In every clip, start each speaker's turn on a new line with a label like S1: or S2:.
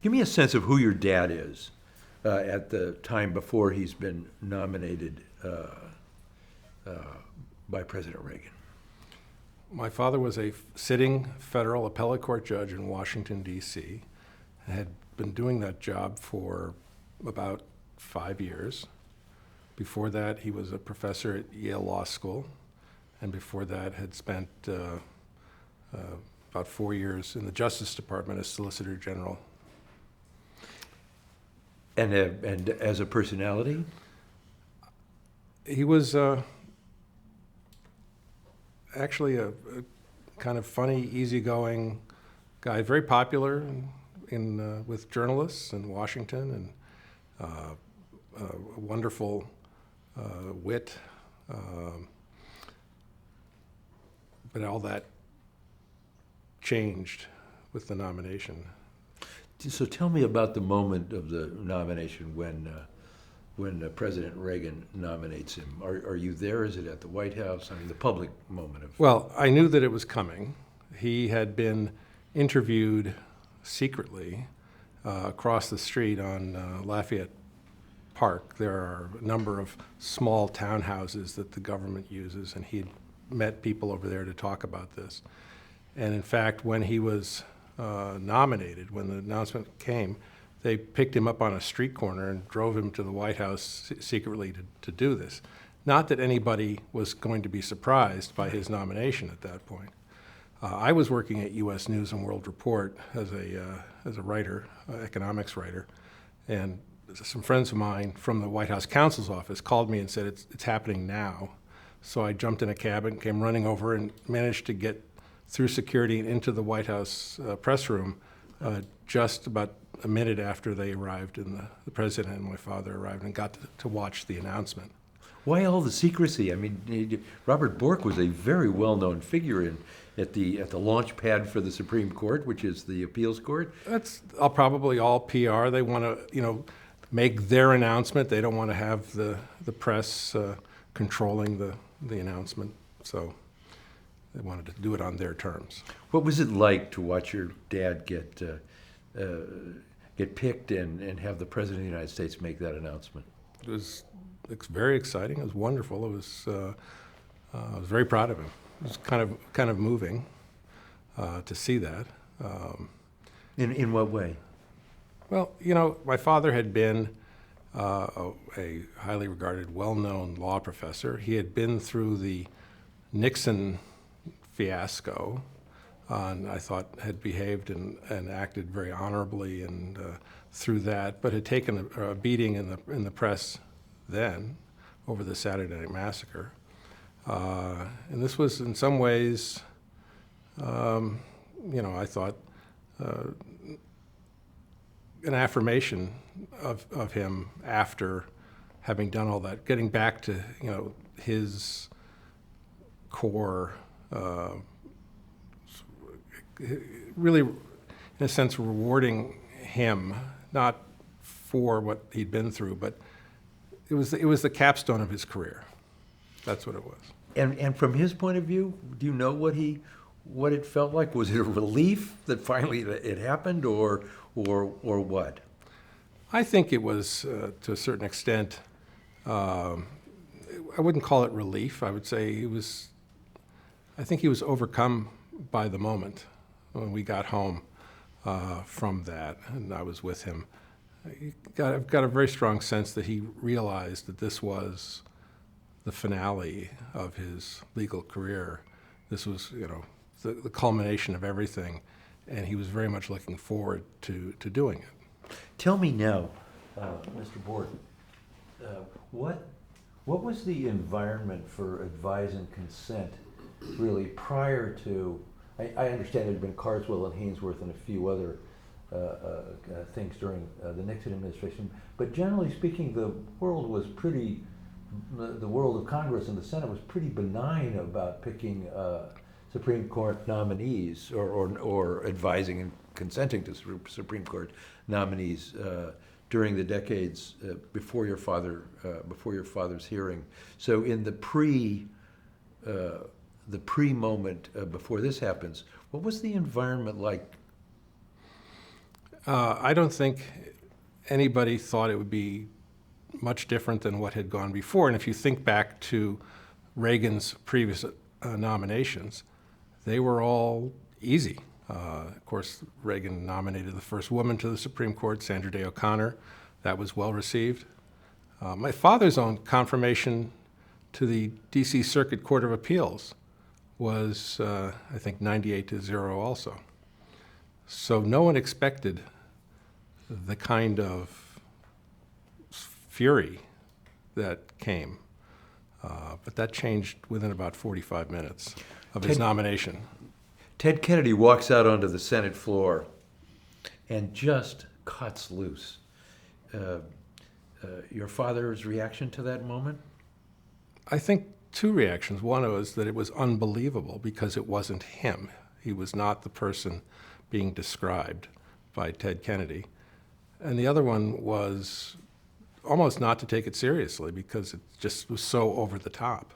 S1: Give me a sense of who your dad is at the time before he's been nominated by President Reagan.
S2: My father was a sitting federal appellate court judge in Washington, D.C., and had been doing that job for about 5 years. Before that, he was a professor at Yale Law School, and before that had spent about 4 years in the Justice Department as Solicitor General.
S1: And as a personality?
S2: He was actually a kind of funny, easygoing guy, very popular with journalists in Washington, and a wonderful wit. But all that changed with the nomination.
S1: So tell me about the moment of the nomination when President Reagan nominates him. Are you there? Is it at the White House? I mean, the public moment of...
S2: Well, I knew that it was coming. He had been interviewed secretly across the street on Lafayette Park. There are a number of small townhouses that the government uses, and he had met people over there to talk about this. And in fact, when he was nominated, when the announcement came, they picked him up on a street corner and drove him to the White House secretly to do this. Not that anybody was going to be surprised by his nomination at that point. I was working at U.S. News and World Report as a writer, economics writer, and some friends of mine from the White House counsel's office called me and said, it's happening now. So I jumped in a cab and came running over and managed to get through security and into the White House press room just about a minute after they arrived, and the president and my father arrived, and got to watch the announcement.
S1: Why all the secrecy? I mean, Robert Bork was a very well-known figure at the launch pad for the Supreme Court, which is the appeals court.
S2: That's probably all PR. They want to, make their announcement. They don't want to have the press controlling the announcement. So they wanted to do it on their terms.
S1: What was it like to watch your dad get picked and have the President of the United States make that announcement?
S2: It's very exciting. It was wonderful. I was very proud of him. It was kind of moving to see that.
S1: In what way?
S2: Well, my father had been a highly regarded, well-known law professor. He had been through the Nixon fiasco, and I thought had behaved and acted very honorably and through that, but had taken a beating in the press then over the Saturday Night Massacre. And this was in some ways, I thought, an affirmation of him after having done all that, getting back to his core, really in a sense rewarding him, not for what he'd been through, but it was the capstone of his career. That's what it was.
S1: And from his point of view, do you know what it felt like? Was it a relief that finally it happened, or what?
S2: I think it was, to a certain extent, I wouldn't call it relief. I would say I think he was overcome by the moment when we got home from that, and I was with him. I've got a very strong sense that he realized that this was the finale of his legal career. This was, the culmination of everything, and he was very much looking forward to doing it.
S1: Tell me now, Mr. Bork, what was the environment for advise and consent really prior to, I understand there had been Carswell and Hainsworth and a few other things during the Nixon administration, but generally speaking, the world of Congress and the Senate was pretty benign about picking Supreme Court nominees or advising and consenting to Supreme Court nominees during the decades before your father's hearing. So in the pre-moment before this happens, what was the environment like?
S2: I don't think anybody thought it would be much different than what had gone before. And if you think back to Reagan's previous nominations, they were all easy. Of course, Reagan nominated the first woman to the Supreme Court, Sandra Day O'Connor. That was well received. My father's own confirmation to the D.C. Circuit Court of Appeals was, I think, 98-0 also. So no one expected the kind of fury that came. But that changed within about 45 minutes of his nomination.
S1: Ted Kennedy walks out onto the Senate floor and just cuts loose. Your father's reaction to that moment?
S2: I think two reactions. One was that it was unbelievable because it wasn't him. He was not the person being described by Ted Kennedy. And the other one was almost not to take it seriously because it just was so over the top.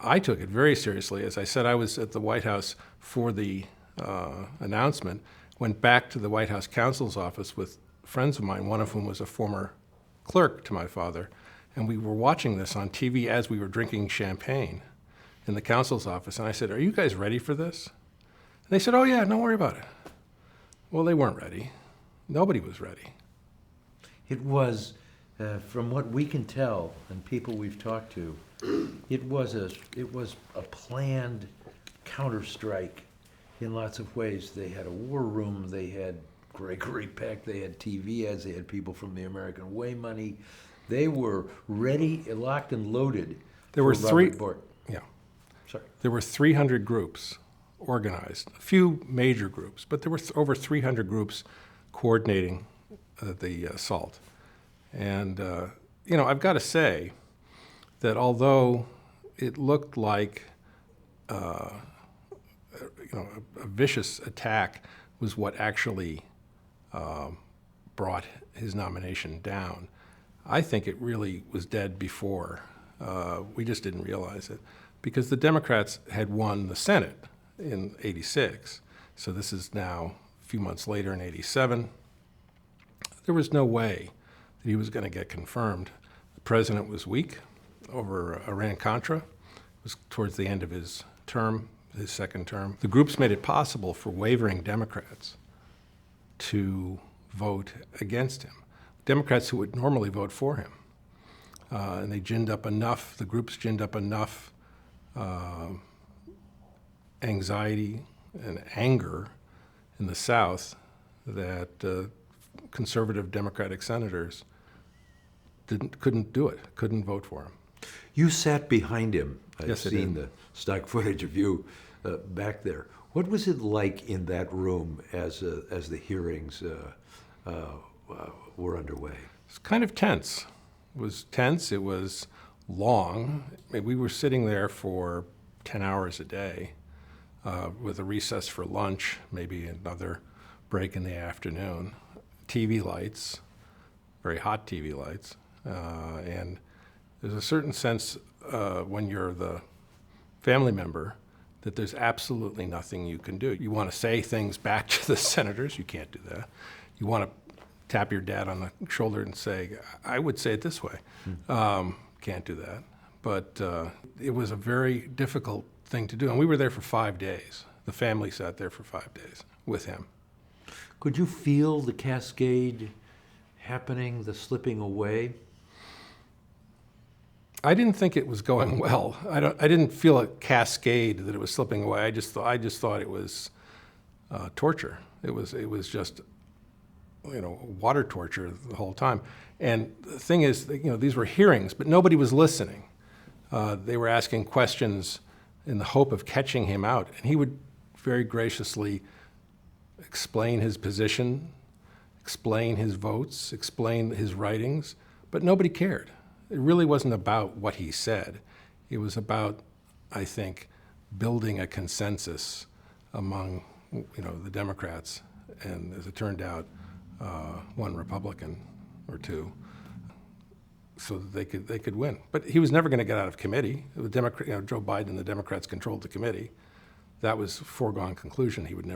S2: I took it very seriously. As I said, I was at the White House for the announcement, went back to the White House counsel's office with friends of mine, one of whom was a former clerk to my father, and we were watching this on TV as we were drinking champagne in the counsel's office. And I said, "Are you guys ready for this?" And they said, "Oh yeah, don't worry about it." Well, they weren't ready. Nobody was ready.
S1: It was, from what we can tell and people we've talked to, it was a planned counterstrike in lots of ways. They had a war room, they had Gregory Peck, they had TV ads, they had people from the American Way money. They were ready, locked and loaded.
S2: There were three.
S1: Bork.
S2: Yeah.
S1: Sorry.
S2: There were 300 groups organized, a few major groups, but there were over 300 groups coordinating the assault. And, I've got to say that although it looked like, a vicious attack was what actually brought his nomination down, I think it really was dead before. We just didn't realize it because the Democrats had won the Senate in '86. So this is now a few months later in '87. There was no way that he was going to get confirmed. The president was weak over Iran-Contra. It was towards the end of his term, his second term. The groups made it possible for wavering Democrats to vote against him. Democrats who would normally vote for him. And they ginned up enough, the groups ginned up enough anxiety and anger in the South that conservative Democratic senators couldn't do it, couldn't vote for him.
S1: You sat behind him. I've
S2: Yes, I
S1: seen
S2: did.
S1: the stock footage of you back there. What was it like in that room as the hearings were underway?
S2: It's kind of tense. It was tense. It was long. I mean, we were sitting there for 10 hours a day with a recess for lunch, maybe another break in the afternoon. TV lights, very hot TV lights. And there's a certain sense when you're the family member that there's absolutely nothing you can do. You want to say things back to the senators, you can't do that. You want to tap your dad on the shoulder and say, I would say it this way. Can't do that. But it was a very difficult thing to do. And we were there for 5 days. The family sat there for 5 days with him.
S1: Could you feel the cascade happening, the slipping away?
S2: I didn't think it was going well. I didn't feel a cascade that it was slipping away. I just thought it was torture. It was just water torture the whole time. And the thing is, these were hearings, but nobody was listening. They were asking questions in the hope of catching him out, and he would very graciously explain his position, explain his votes, explain his writings, but nobody cared. It really wasn't about what he said. It was about, I think, building a consensus among, the Democrats, and as it turned out, one Republican or two, so that they could win. But he was never going to get out of committee. The Joe Biden and the Democrats controlled the committee. That was a foregone conclusion. He would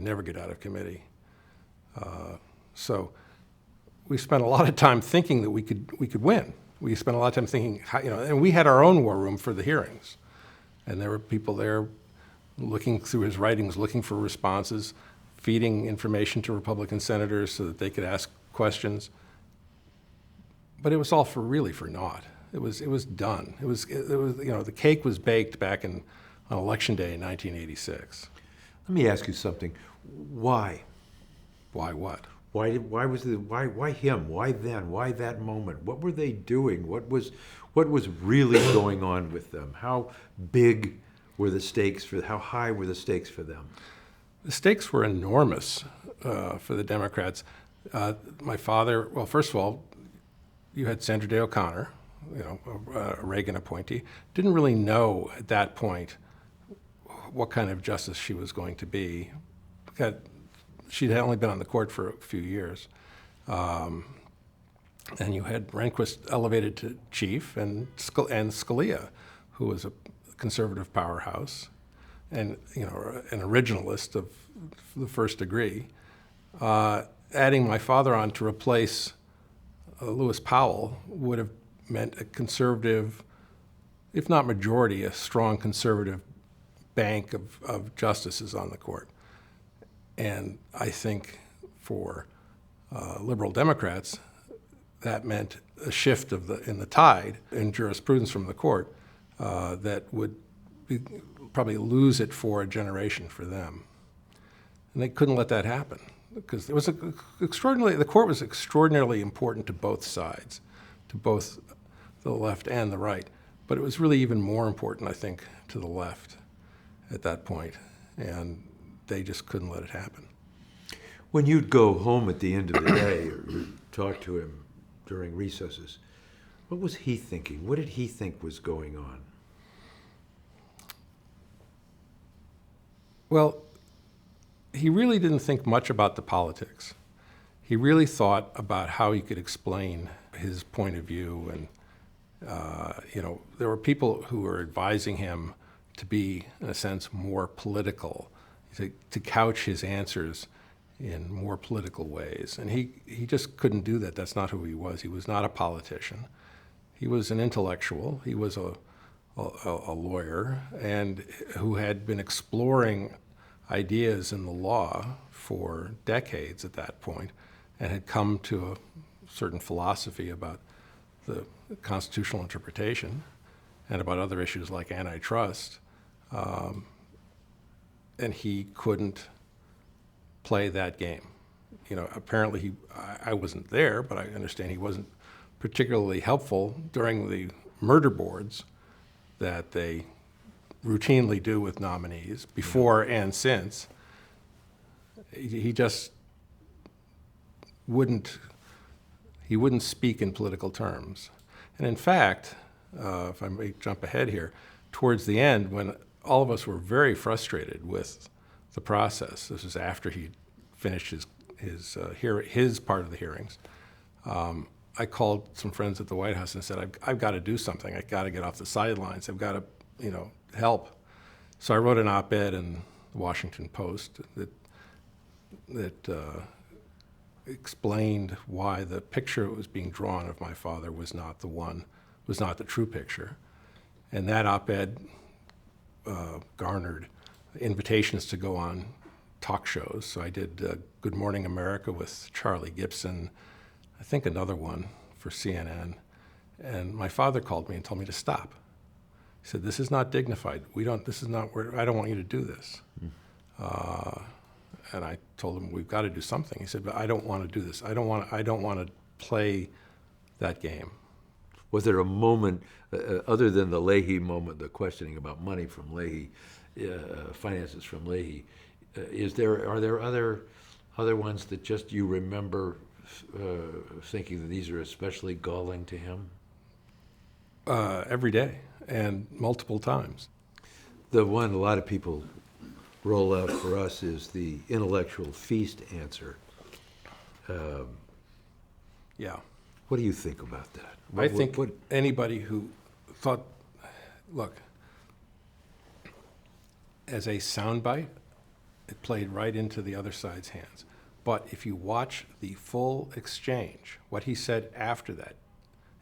S2: never get out of committee. So we spent a lot of time thinking that we could win. We spent a lot of time thinking, and we had our own war room for the hearings. And there were people there looking through his writings, looking for responses, feeding information to Republican senators so that they could ask questions. But it was all for naught. It was done. It was the cake was baked back on Election Day in 1986.
S1: Let me ask you something. Why?
S2: Why what?
S1: Why him? Why then? Why that moment? What were they doing? What was really going on with them? How big were the stakes how high were the stakes for them?
S2: The stakes were enormous for the Democrats. My father, well, first of all, you had Sandra Day O'Connor, a Reagan appointee, didn't really know at that point what kind of justice she was going to be. She'd only been on the court for a few years. And you had Rehnquist elevated to chief, and Scalia, who was a conservative powerhouse and an originalist of the first degree. Adding my father on to replace Lewis Powell would have meant a conservative, if not majority, a strong conservative bank of justices on the court. And I think for liberal Democrats, that meant a shift in the tide in jurisprudence from the court that would probably lose it for a generation for them. And they couldn't let that happen because the court was extraordinarily important to both sides, to both the left and the right. But it was really even more important, I think, to the left at that point. And they just couldn't let it happen.
S1: When you'd go home at the end of the day or you'd talk to him during recesses, what was he thinking? What did he think was going on?
S2: Well, he really didn't think much about the politics. He really thought about how he could explain his point of view. And, there were people who were advising him to be, in a sense, more political, to couch his answers in more political ways. And he just couldn't do that. That's not who he was. He was not a politician. He was an intellectual. He was a lawyer and who had been exploring ideas in the law for decades at that point and had come to a certain philosophy about the constitutional interpretation and about other issues like antitrust. And he couldn't play that game. Apparently I wasn't there, but I understand he wasn't particularly helpful during the murder boards that they routinely do with nominees before and since. He just wouldn't speak in political terms. And in fact, if I may jump ahead here, towards the end, when all of us were very frustrated with the process, this was after he finished his part of the hearings, I called some friends at the White House and said, I've got to do something. I've got to get off the sidelines. I've got to, help. So I wrote an op-ed in the Washington Post that explained why the picture that was being drawn of my father was not the true picture. And that op-ed garnered invitations to go on talk shows. So I did Good Morning America with Charlie Gibson, I think another one for CNN. And my father called me and told me to stop. He said, "This is not dignified. I don't want you to do this." And I told him, "We've got to do something." He said, "But I don't want to do this. I don't want to play that game."
S1: Was there a moment, other than the Leahy moment, the questioning about money from Leahy, finances from Leahy, are there other ones that just you remember thinking that these are especially galling to him?
S2: Every day and multiple times.
S1: The one a lot of people roll out for us is the intellectual feast answer.
S2: Yeah.
S1: What do you think about that?
S2: I think anybody who thought, look, as a soundbite, it played right into the other side's hands. But if you watch the full exchange, what he said after that,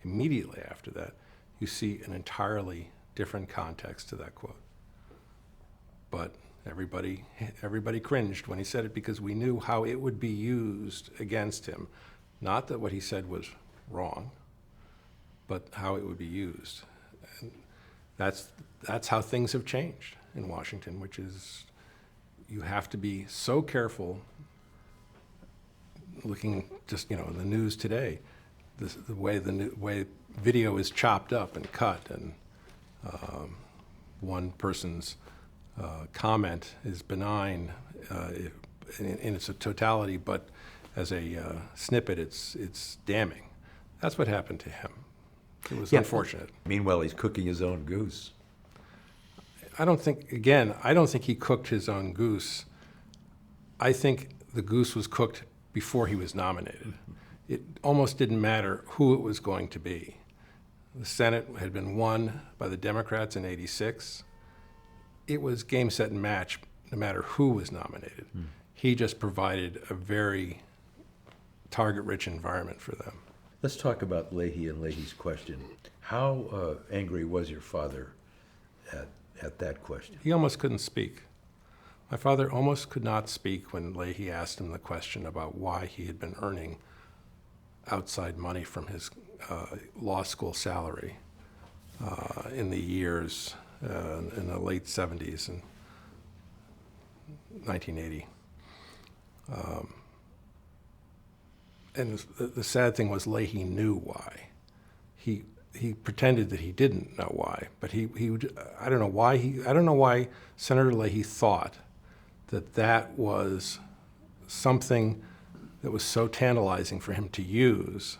S2: immediately after that, you see an entirely different context to that quote. But everybody cringed when he said it because we knew how it would be used against him. Not that what he said was wrong, but how it would be used. And that's how things have changed in Washington, which is you have to be so careful looking just, in the news today, the way video is chopped up and cut, and one person's comment is benign in its totality, but as a snippet, it's damning. That's what happened to him. It was unfortunate.
S1: Meanwhile, he's cooking his own goose.
S2: I don't think he cooked his own goose. I think the goose was cooked before he was nominated. It almost didn't matter who it was going to be. The Senate had been won by the Democrats in '86. It was game, set, and match no matter who was nominated. He just provided a very target-rich environment for them.
S1: Let's talk about Leahy and Leahy's question. How angry was your father at that question?
S2: He almost couldn't speak. My father almost could not speak when Leahy asked him the question about why he had been earning outside money from his law school salary in the years in the late 70s and 1980. And the sad thing was Leahy knew why. He pretended that he didn't know why, but I don't know why Senator Leahy thought that was something that was so tantalizing for him to use,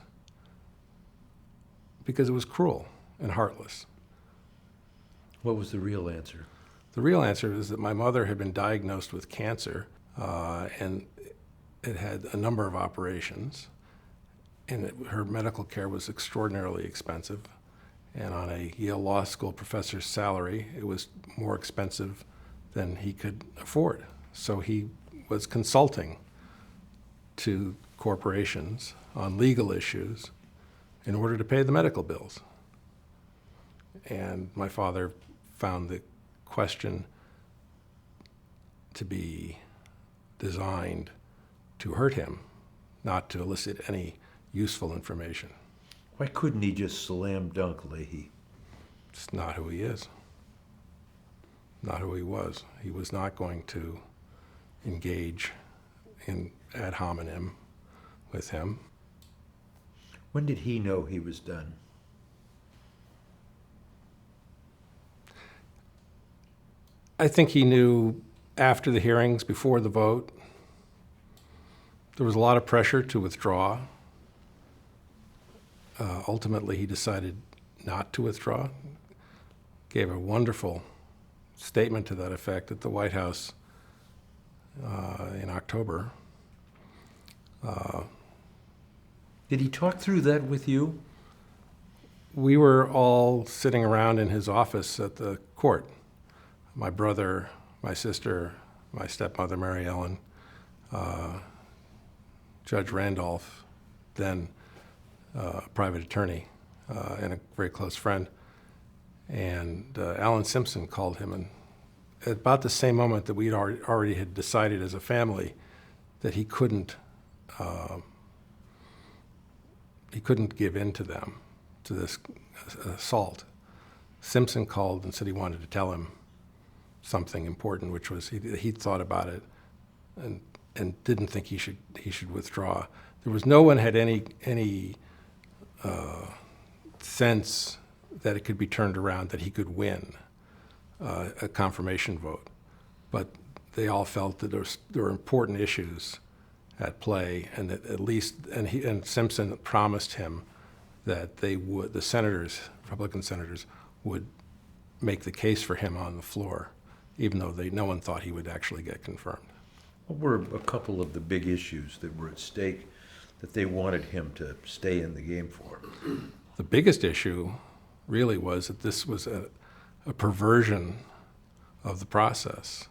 S2: because it was cruel and heartless.
S1: What was the real answer?
S2: The real answer is that my mother had been diagnosed with cancer, and it had a number of operations, and her medical care was extraordinarily expensive. And on a Yale Law School professor's salary, it was more expensive than he could afford. So he was consulting to corporations on legal issues in order to pay the medical bills. And my father found the question to be designed to hurt him, not to elicit any useful information.
S1: Why couldn't he just slam dunk Leahy?
S2: It's not who he is. Not who he was. He was not going to engage in ad hominem with him.
S1: When did he know he was done?
S2: I think he knew after the hearings, before the vote. There was a lot of pressure to withdraw. Ultimately, he decided not to withdraw. Gave a wonderful statement to that effect at the White House in October.
S1: Did he talk through that with you?
S2: We were all sitting around in his office at the court. My brother, my sister, my stepmother, Mary Ellen, Judge Randolph, then a private attorney and a very close friend. And Alan Simpson called him, and at about the same moment that we already had decided as a family that he couldn't give in to them, to this assault. Simpson called and said he wanted to tell him something important, which was he'd thought about it and didn't think he should withdraw. There was no one had any sense that it could be turned around, that he could win a confirmation vote. But they all felt that there were important issues at play, and that at least, and Simpson promised him that the senators, Republican senators, would make the case for him on the floor, even though no one thought he would actually get confirmed.
S1: What were a couple of the big issues that were at stake that they wanted him to stay in the game for?
S2: The biggest issue really was that this was a perversion of the process,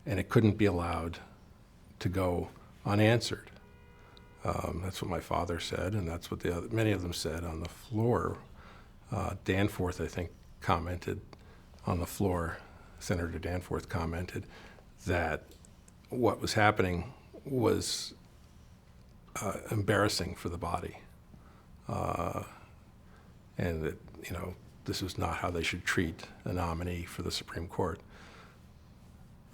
S2: and it couldn't be allowed to go unanswered. That's what my father said, and that's what many of them said on the floor. Danforth, I think, commented on the floor, Senator Danforth commented that what was happening was embarrassing for the body, and that, this was not how they should treat a nominee for the Supreme Court.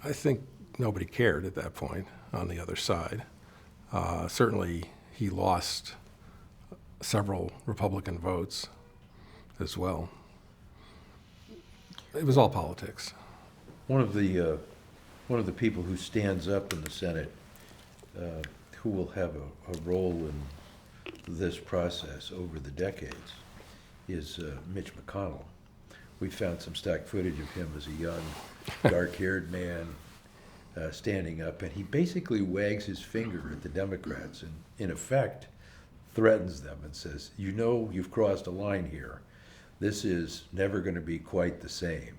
S2: I think nobody cared at that point on the other side. Certainly, he lost several Republican votes as well. It was all politics.
S1: One of the people who stands up in the Senate, who will have a role in this process over the decades, is Mitch McConnell. We found some stock footage of him as a young, dark-haired man standing up, and he basically wags his finger at the Democrats and, in effect, threatens them and says, you've crossed a line here. This is never going to be quite the same.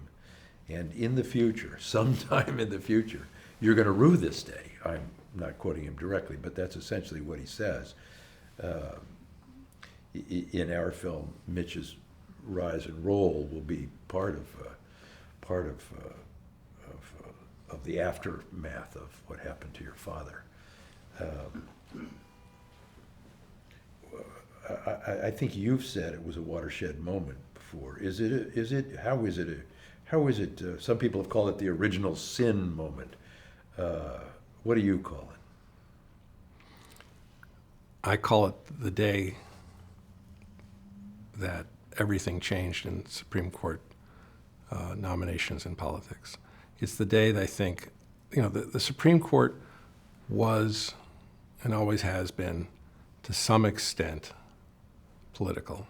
S1: And in the future, sometime in the future, you're going to rue this day. I'm not quoting him directly, but that's essentially what he says. In our film, Mitch's rise and roll will be part of the aftermath of what happened to your father. I think you've said it was a watershed moment before. How is it? Some people have called it the original sin moment. What do you call it?
S2: I call it the day that everything changed in Supreme Court nominations in politics. It's the day that I think, the Supreme Court was and always has been, to some extent, political.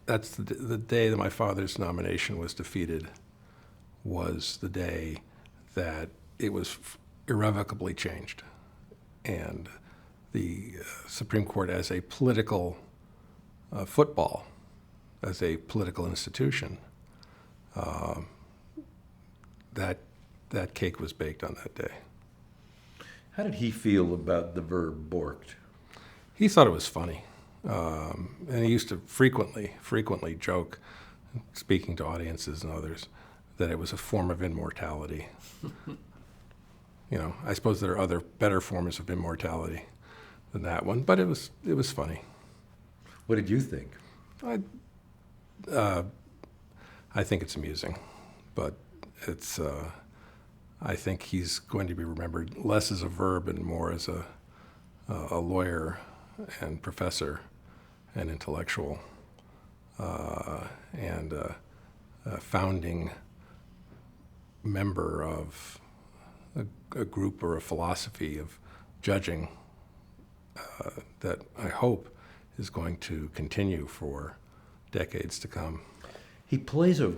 S2: That's the day that my father's nomination was defeated, was the day that it was irrevocably changed. And the Supreme Court as a political football, as a political institution, that cake was baked on that day.
S1: How did he feel about the verb borked?
S2: He thought it was funny. And he used to frequently joke, speaking to audiences and others, that it was a form of immortality. I suppose there are other better forms of immortality than that one, but it was funny.
S1: What did you think?
S2: I think it's amusing, but it's. I think he's going to be remembered less as a verb and more as a lawyer and professor and intellectual and a founding member of a group or a philosophy of judging that I hope is going to continue for decades to come.
S1: He plays a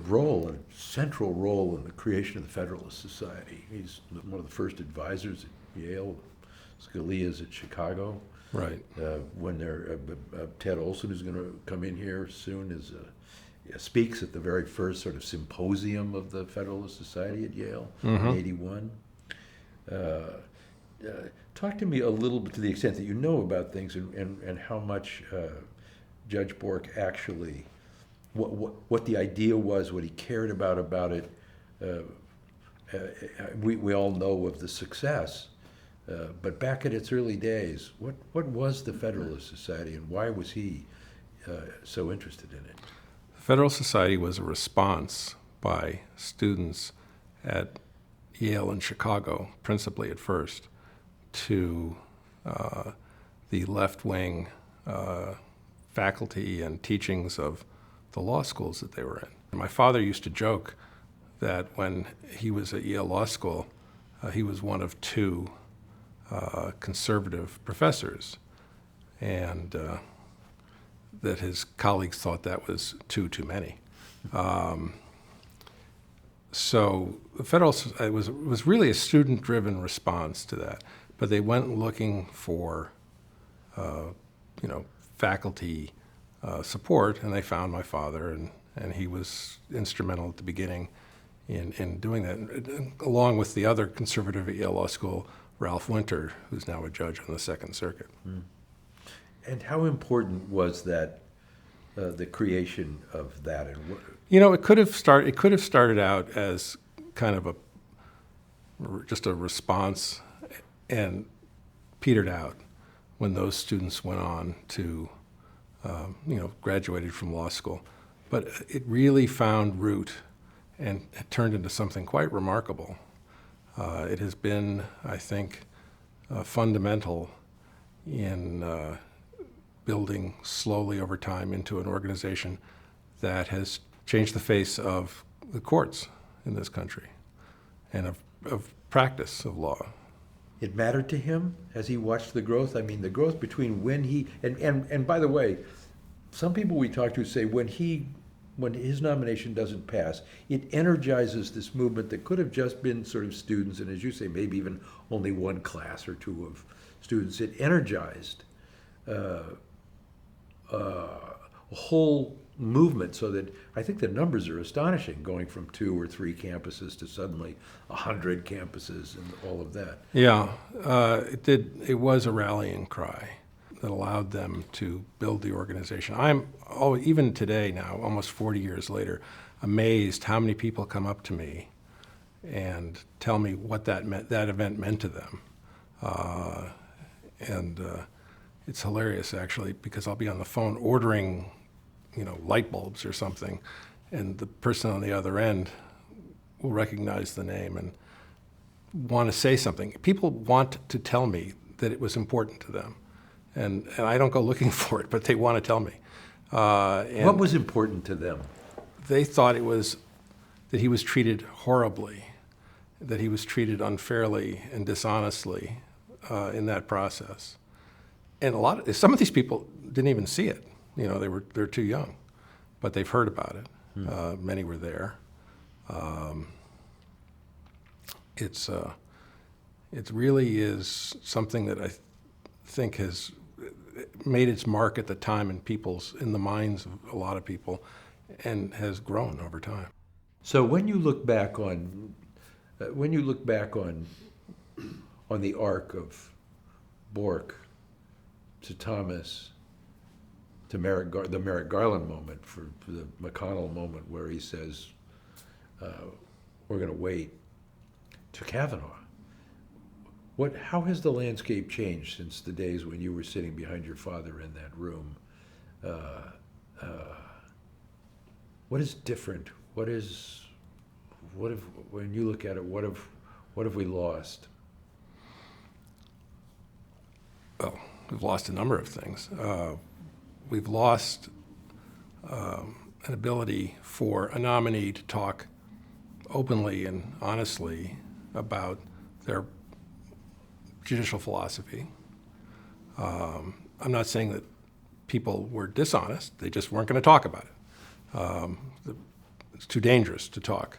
S1: central role in the creation of the Federalist Society. He's one of the first advisors at Yale. Scalia's at Chicago.
S2: Right.
S1: When Ted Olson, who's going to come in here soon, speaks at the very first sort of symposium of the Federalist Society at Yale in '81. Talk to me a little bit, to the extent that you know about things, and how much Judge Bork actually, what the idea was, what he cared about it. We all know of the success, but back at its early days, what was the Federalist Society, and why was he so interested in it?
S2: The Federalist Society was a response by students at Yale and Chicago, principally at first, to the left-wing faculty and teachings of the law schools that they were in. And my father used to joke that when he was at Yale Law School, he was one of two conservative professors, and that his colleagues thought that was too many. So the Federalist Society was really a student-driven response to that, but they went looking for, faculty support, and they found my father, and he was instrumental at the beginning in doing that, along with the other conservative at Yale Law School, Ralph Winter, who's now a judge on the Second Circuit.
S1: And how important was that, the creation of that? And what,
S2: You know, it could have started out as kind of just a response and petered out when those students went on to, graduated from law school. But it really found root and it turned into something quite remarkable. It has been, I think, fundamental in building slowly over time into an organization that has changed the face of the courts in this country and of practice of law.
S1: it mattered to him as he watched the growth? I mean, the growth between when he, and by the way, some people we talk to say when his nomination doesn't pass, it energizes this movement that could have just been sort of students, and as you say, maybe even only one class or two of students. It energized a whole movement, so that I think the numbers are astonishing, going from 2 or 3 campuses to suddenly 100 campuses and all of that.
S2: Yeah, it did. It was a rallying cry that allowed them to build the organization. Even today now, almost 40 years later, amazed how many people come up to me and tell me what that event meant to them. It's hilarious, actually, because I'll be on the phone ordering, light bulbs or something, and the person on the other end will recognize the name and want to say something. People want to tell me that it was important to them. And I don't go looking for it, but they want to tell me.
S1: What was important to them?
S2: They thought it was that he was treated horribly, that he was treated unfairly and dishonestly in that process. And some of these people didn't even see it. They're too young, but they've heard about it. Many were there. It really is something that I think has made its mark at the time in the minds of a lot of people, and has grown over time.
S1: So when you look back on the arc of Bork to Thomas to the Merrick Garland moment, for the McConnell moment where he says, we're going to wait, to Kavanaugh, how has the landscape changed since the days when you were sitting behind your father in that room? What is different? When you look at it, what have we lost?
S2: Well, we've lost a number of things. We've lost an ability for a nominee to talk openly and honestly about their judicial philosophy. I'm not saying that people were dishonest, they just weren't going to talk about it. It's too dangerous to talk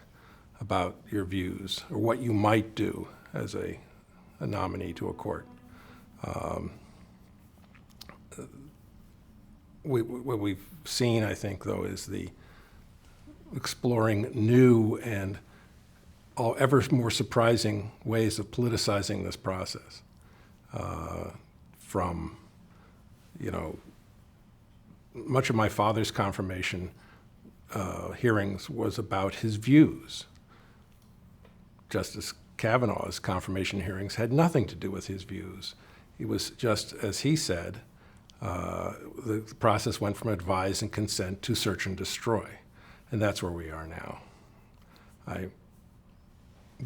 S2: about your views or what you might do as a nominee to a court. What we've seen, I think, though, is the exploring new and ever more surprising ways of politicizing this process. Much of my father's confirmation hearings was about his views. Justice Kavanaugh's confirmation hearings had nothing to do with his views. It was just, as he said, the process went from advise and consent to search and destroy. And that's where we are now. I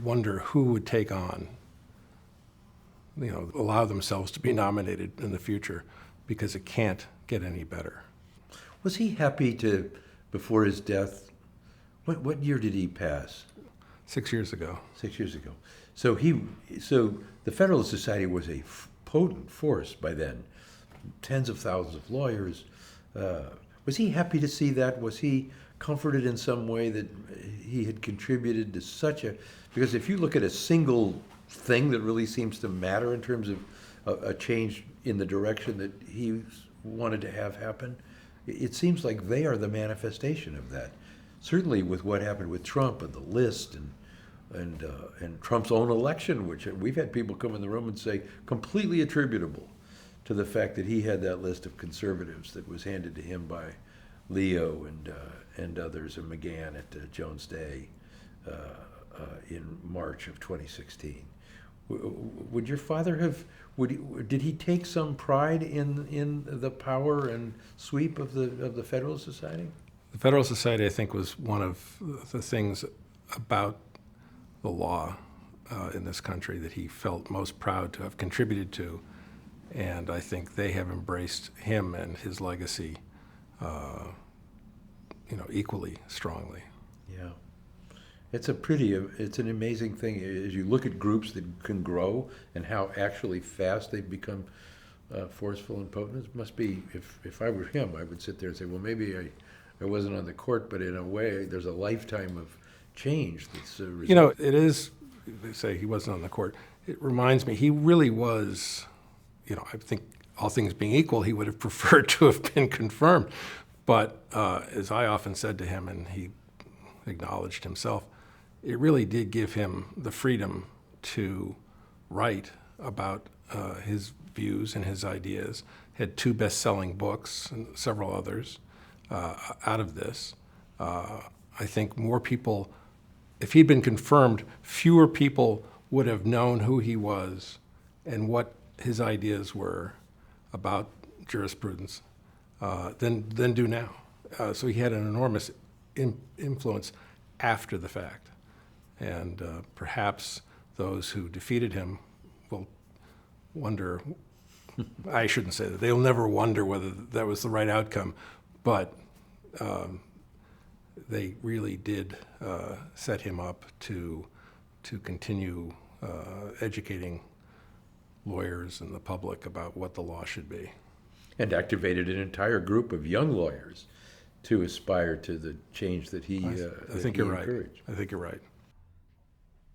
S2: wonder who would take on, allow themselves to be nominated in the future, because it can't get any better.
S1: Was he happy before his death, what year did he pass?
S2: 6 years ago.
S1: 6 years ago. So the Federalist Society was a potent force by then, tens of thousands of lawyers. Was he happy to see that? Was he comforted in some way that he had contributed to because if you look at a single thing that really seems to matter in terms of a change in the direction that he wanted to have happen, it seems like they are the manifestation of that. Certainly with what happened with Trump and the list and and Trump's own election, which we've had people come in the room and say completely attributable to the fact that he had that list of conservatives that was handed to him by Leo and others, and McGahn at Jones Day in March of 2016. Would your father have? Did he take some pride in the power and sweep of the Federalist Society?
S2: The Federalist Society, I think, was one of the things about the law in this country that he felt most proud to have contributed to, and I think they have embraced him and his legacy, equally strongly.
S1: Yeah. It's an amazing thing as you look at groups that can grow and how actually fast they've become forceful and potent. It must be, if I were him, I would sit there and say, well, maybe I wasn't on the court, but in a way, there's a lifetime of change that's
S2: it is, they say he wasn't on the court. It reminds me, he really was, I think all things being equal, he would have preferred to have been confirmed. But as I often said to him, and he acknowledged himself, it really did give him the freedom to write about his views and his ideas. Had 2 best-selling books and several others out of this. I think more people, if he'd been confirmed, fewer people would have known who he was and what his ideas were about jurisprudence than do now. So he had an enormous influence after the fact. And perhaps those who defeated him will wonder, I shouldn't say that, they'll never wonder whether that was the right outcome, but they really did set him up to continue educating lawyers and the public about what the law should be.
S1: And activated an entire group of young lawyers to aspire to the change that he
S2: I think you're right.
S1: encouraged.
S2: I think you're right.